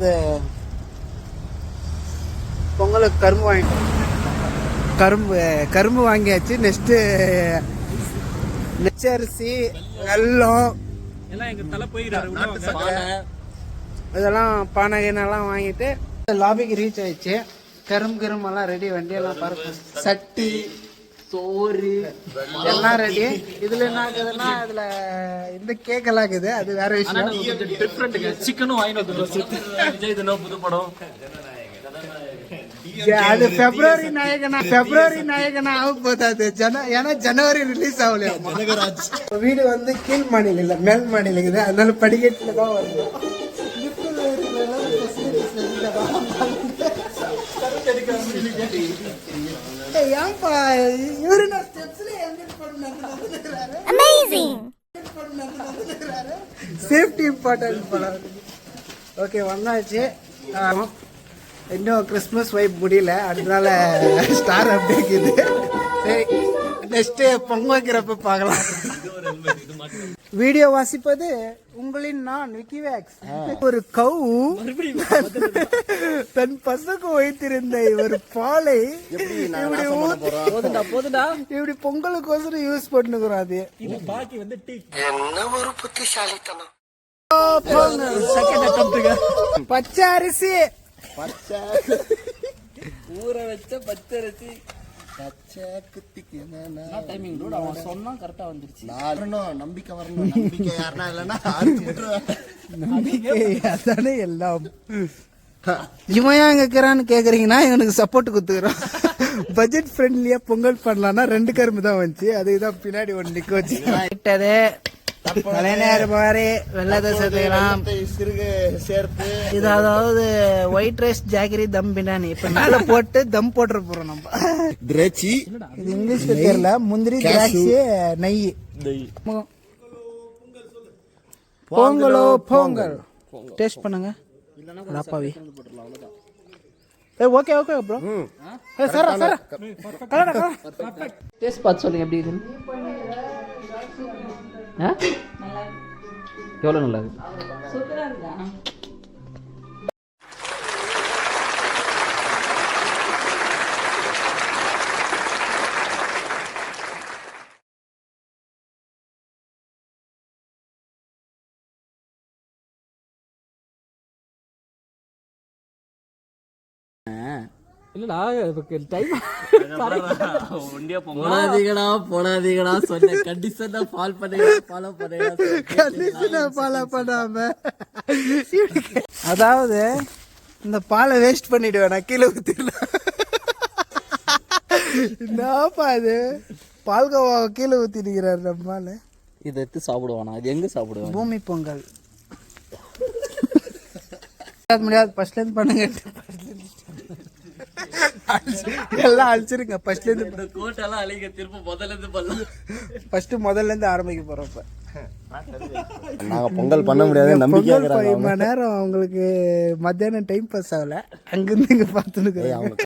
அதாவது பொங்கலுக்கு கரும்பு வாங்கிட்டோம். கரும்பு வாங்கியாச்சு. நெக்ஸ்ட்டு நெச்சரிசி, வெல்லம் எல்லாம் எங்க தலை போயிடுறாரு. இதெல்லாம் பானகினெல்லாம் வாங்கிட்டு லாபிக்கு ரீச் ஆயிடுச்சு. கரும்பெல்லாம் ரெடி, வண்டியெல்லாம் பறக்கு, சட்டி, சோறு எல்லாம் ரெடி. இதுல என்ன ஆகுதுன்னா இதுல இந்த கேக் எல்லாம் இருக்குது, அது வேற விஷயம். சிக்கனும் வாங்கிட்டு புது படம் அது பிப்ரவரி நாயகனா ஆக போதாது. ஏன்னா ஜனவரி ரிலீஸ் ஆகலையா. வீடு வந்து கீழ் மாநிலம் இல்ல மேல் மாநிலம் இருக்குது, அதனால படிக்கட்டுல தான் வருது. சேஃப்டி இம்பார்ட்டன்ட் போல. ஓகே, வந்தாச்சு. இன்னும் கிறிஸ்மஸ் வைப் முடியல, அதனால ஸ்டார் அப்படிங்குது. சரி, நெக்ஸ்ட் பொங்க வைக்கிறப்ப பார்க்கலாம். வீடியோ வாசிப்பது உங்களின் நான் விக்கிவேக்ஸ். ஒரு கவு தன் பசுக்கு வைத்திருந்த ஒரு பாலை இப்படி பொங்கலுக்கோசரம் யூஸ் பண்ணுகிறோம். அது பாக்கி வந்து என்ன ஒரு புத்திசாலித்தனம். பச்சை அரிசி, ஊற வச்ச பச்சரிசி நம்பிக்கை வரணும். நம்பிக்கை யாருன்னா இல்லைன்னா அதானே எல்லாம். இவன் ஏன் கேட்கறான்னு கேக்குறீங்கன்னா இவனுக்கு சப்போர்ட் குத்துக்கிறோம். பட்ஜெட் ஃப்ரெண்ட்லியா பொங்கல் பண்ணலாம்னா 2 கரும்பு தான் வந்துச்சு, அதுதான் பின்னாடி ஒன்று நிக்க வச்சு விட்டது. தலைநேர் மாதிரி வெள்ளத்தை சேர்த்துக்கலாம், சிறுகு சேர்த்து. இது அதாவது ஒயிட் ரைஸ் ஜாகரி தம் பிரியாணி. இப்ப மேல போட்டு தம் போட்டுற போறோம் நம்ம. திராட்சை, இது இங்கிலீஷ்ல தெரியல, முந்திரி, திராட்சை, நெய். பொங்கலோ பொங்கல் டேஸ்ட் பண்ணுங்க. அப்பாவி. Okay okay bro. Sir sir taste பார்த்து சொல்லுங்க எப்படி இருக்குன்னு. எவ்வளோ நல்லா இருக்கு. சூப்பரா இருக்கா? இல்லடா டைம் போடாதீங்கடா சொன்ன கண்டிஷனை ஃபாலோ பண்ணாம. அதாவது இந்த பாலை வேஸ்ட் பண்ணிடுவேன், நான் கீழே ஊத்திடலாம். என்னப்பா இது, பால்கோவா கீழே ஊத்திடுகிறார் நம்மால. இதை எடுத்து சாப்பிடுவானா? இது எங்க சாப்பிடுவான்? பூமி பொங்கல் முடியாது. ஃபர்ஸ்ட்ல இருந்து பண்ணுங்க, எல்லாம் அழிச்சிருங்க. ஃபர்ஸ்ட்ல இருந்து கோட்டெல்லாம் அழிங்க, திரும்ப முதல்ல இருந்து பண்ணலாம். ஃபர்ஸ்ட் முதல்ல இருந்து ஆரம்பிக்க போறோம். இப்ப நாங்க பொங்கல் பண்ண முடியாது நம்பிக்கை. 5 மணி நேரம் அவங்களுக்கு மத்தியானம் டைம் பாஸ் ஆகல, அங்கிருந்து இங்க பார்த்துன்னு